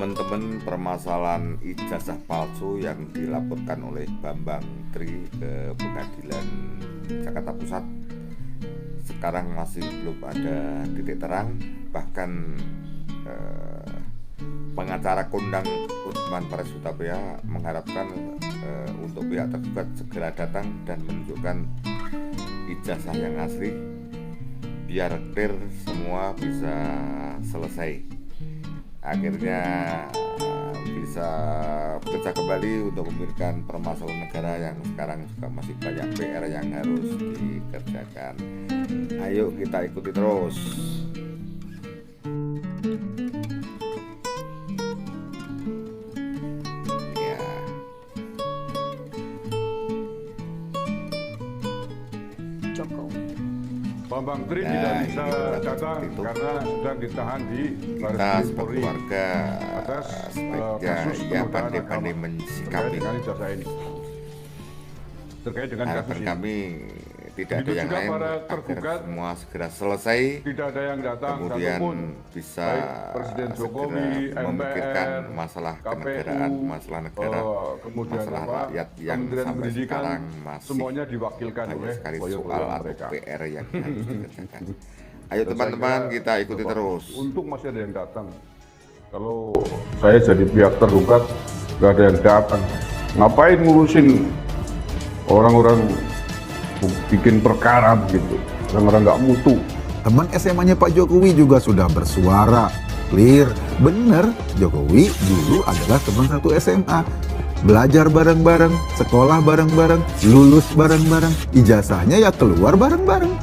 teman-teman, permasalahan ijazah palsu yang dilaporkan oleh Bambang Tri ke Pengadilan Jakarta Pusat sekarang masih belum ada titik terang. Bahkan pengacara kondang Utsman Paris Hutapea mengharapkan untuk pihak tergugat segera datang dan menunjukkan ijazah yang asli biar clear semua bisa selesai. Akhirnya bisa bekerja kembali untuk memikirkan permasalahan negara yang sekarang juga masih banyak PR yang harus dikerjakan. Ayo kita ikuti terus. Ya. Jokowi. Bambang Tri tidak bisa datang karena sedang ditahan di Kita Baris sebagai Polri warga atas sebaiknya kasus ya penodaan pandai-pandai agama mensikapi. terkait dengan ijazah ini. Terkait dengan kasus Harapan ini. kami tidak ada Begitu yang juga lain para agar tergugat semua segera selesai, Tidak ada yang datang kemudian satupun, bisa baik Presiden Jokowi, segera memikirkan MPR, masalah KPU, kenegaraan, masalah negara, kemudian masalah rakyat yang Kementerian sampai Pendidikan, sekarang masih semuanya diwakilkan banyak oleh sekali boyo-boyo soal atau mereka. PR yang harus dikerjakan. Ayo Dan teman-teman, saya kira kita ikuti Bapak, terus. Untung masih ada yang datang. Kalau saya jadi pihak tergugat, nggak ada yang datang. Ngapain ngurusin orang-orang bikin perkara begitu? Orang-orang nggak mutu. Teman SMA-nya Pak Jokowi juga sudah bersuara clear. Bener, Jokowi dulu adalah teman satu SMA. Belajar bareng-bareng, sekolah bareng-bareng, lulus bareng-bareng, ijazahnya ya keluar bareng-bareng.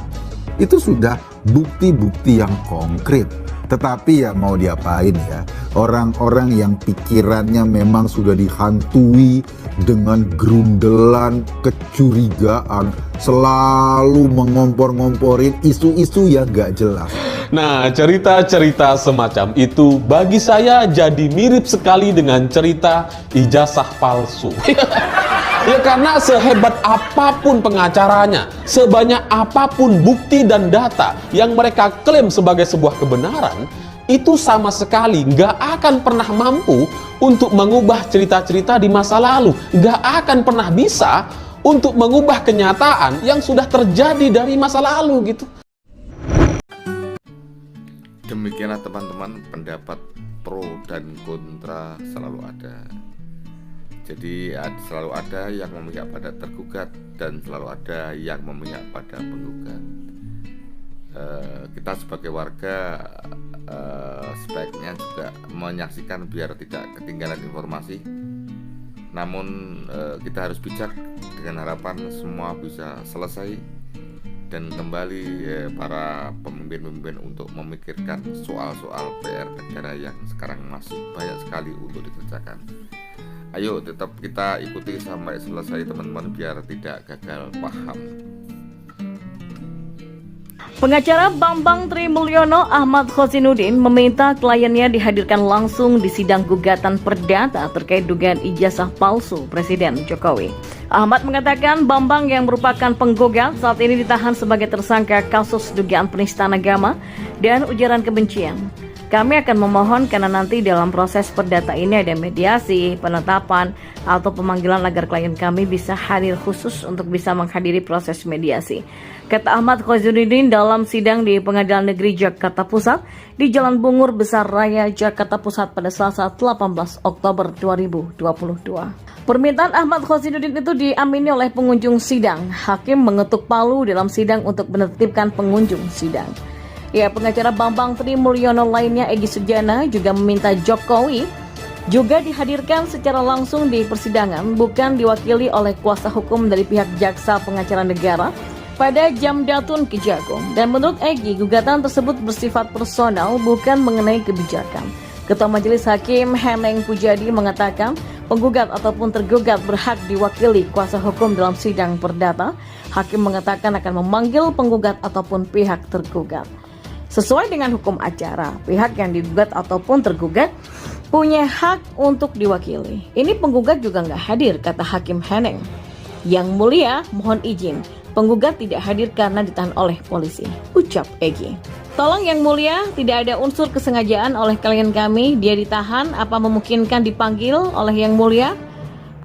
Itu sudah bukti-bukti yang konkret. Tetapi ya mau diapain ya, orang-orang yang pikirannya memang sudah dihantui dengan gerundelan kecurigaan, selalu mengompor-ngomporin isu-isu yang gak jelas. Nah, cerita-cerita semacam itu bagi saya jadi mirip sekali dengan cerita ijazah palsu. Ya karena sehebat apapun pengacaranya, sebanyak apapun bukti dan data yang mereka klaim sebagai sebuah kebenaran, itu sama sekali nggak akan pernah mampu untuk mengubah cerita-cerita di masa lalu. Nggak akan pernah bisa untuk mengubah kenyataan yang sudah terjadi dari masa lalu gitu. Demikianlah teman-teman, pendapat pro dan kontra selalu ada. Jadi selalu ada yang memihak pada tergugat dan selalu ada yang memihak pada penggugat. Kita sebagai warga sebaiknya juga menyaksikan biar tidak ketinggalan informasi. Namun kita harus bijak dengan harapan semua bisa selesai dan kembali para pemimpin-pemimpin untuk memikirkan soal-soal PR negara yang sekarang masih banyak sekali untuk dikerjakan. Ayo tetap kita ikuti sampai selesai teman-teman biar tidak gagal paham. Pengacara Bambang Tri Mulyono Ahmad Khosinuddin meminta kliennya dihadirkan langsung di sidang gugatan perdata terkait dugaan ijazah palsu Presiden Jokowi. Ahmad mengatakan Bambang yang merupakan penggugat saat ini ditahan sebagai tersangka kasus dugaan penistaan agama dan ujaran kebencian. Kami akan memohon karena nanti dalam proses perdata ini ada mediasi, penetapan, atau pemanggilan agar klien kami bisa hadir khusus untuk bisa menghadiri proses mediasi. Kata Ahmad Khosinuddin dalam sidang di Pengadilan Negeri Jakarta Pusat di Jalan Bungur Besar Raya, Jakarta Pusat pada Selasa 18 Oktober 2022. Permintaan Ahmad Khosinuddin itu diamini oleh pengunjung sidang. Hakim mengetuk palu dalam sidang untuk menertibkan pengunjung sidang. Ya, pengacara Bambang Tri Mulyono lainnya Egy Sujana juga meminta Jokowi juga dihadirkan secara langsung di persidangan, bukan diwakili oleh kuasa hukum dari pihak jaksa pengacara negara pada Jamdatun Kejagung. Dan menurut Egy, gugatan tersebut bersifat personal, bukan mengenai kebijakan. Ketua Majelis Hakim Heneng Pujadi mengatakan penggugat ataupun tergugat berhak diwakili kuasa hukum dalam sidang perdata. Hakim mengatakan akan memanggil penggugat ataupun pihak tergugat. Sesuai dengan hukum acara, pihak yang digugat ataupun tergugat punya hak untuk diwakili. Ini penggugat juga nggak hadir, kata Hakim Heneng. Yang mulia, mohon izin, penggugat tidak hadir karena ditahan oleh polisi, ucap Egy. Tolong Yang Mulia, tidak ada unsur kesengajaan oleh klien kami. Dia ditahan, apa memungkinkan dipanggil oleh Yang Mulia?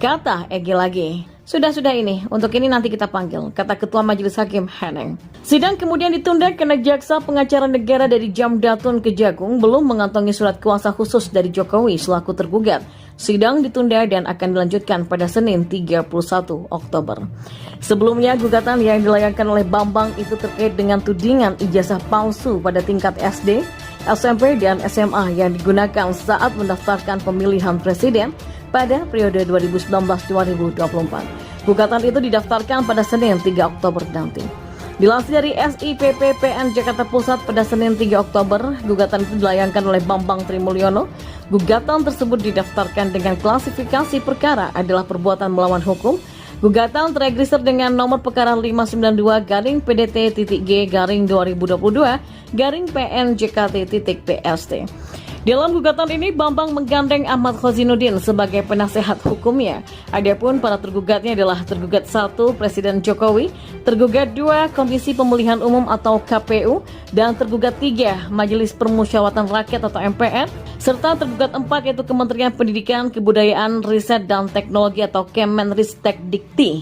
Kata Egy lagi. Sudah ini, untuk ini nanti kita panggil, kata Ketua Majelis Hakim Heneng. Sidang kemudian ditunda karena jaksa pengacara negara dari Jamdatun Kejagung belum mengantongi surat kuasa khusus dari Jokowi selaku tergugat. Sidang ditunda dan akan dilanjutkan pada Senin 31 Oktober. Sebelumnya, gugatan yang dilayangkan oleh Bambang itu terkait dengan tudingan ijazah palsu pada tingkat SD, SMP, dan SMA yang digunakan saat mendaftarkan pemilihan presiden pada periode 2019-2024. Gugatan itu didaftarkan pada Senin 3 Oktober nanti. Dilansir dari SIPP PN Jakarta Pusat pada Senin 3 Oktober, gugatan itu dilayangkan oleh Bambang Trimulyono. Gugatan tersebut didaftarkan dengan klasifikasi perkara adalah perbuatan melawan hukum. Gugatan terregister dengan nomor perkara 592-PDT-G/2022-PNJKT.PST. Dalam gugatan ini, Bambang menggandeng Ahmad Khozinuddin sebagai penasehat hukumnya. Adapun para tergugatnya adalah tergugat 1 Presiden Jokowi, tergugat 2 Komisi Pemilihan Umum atau KPU, dan tergugat 3 Majelis Permusyawaratan Rakyat atau MPR, serta tergugat 4 yaitu Kementerian Pendidikan, Kebudayaan, Riset dan Teknologi atau Kemenristek Dikti.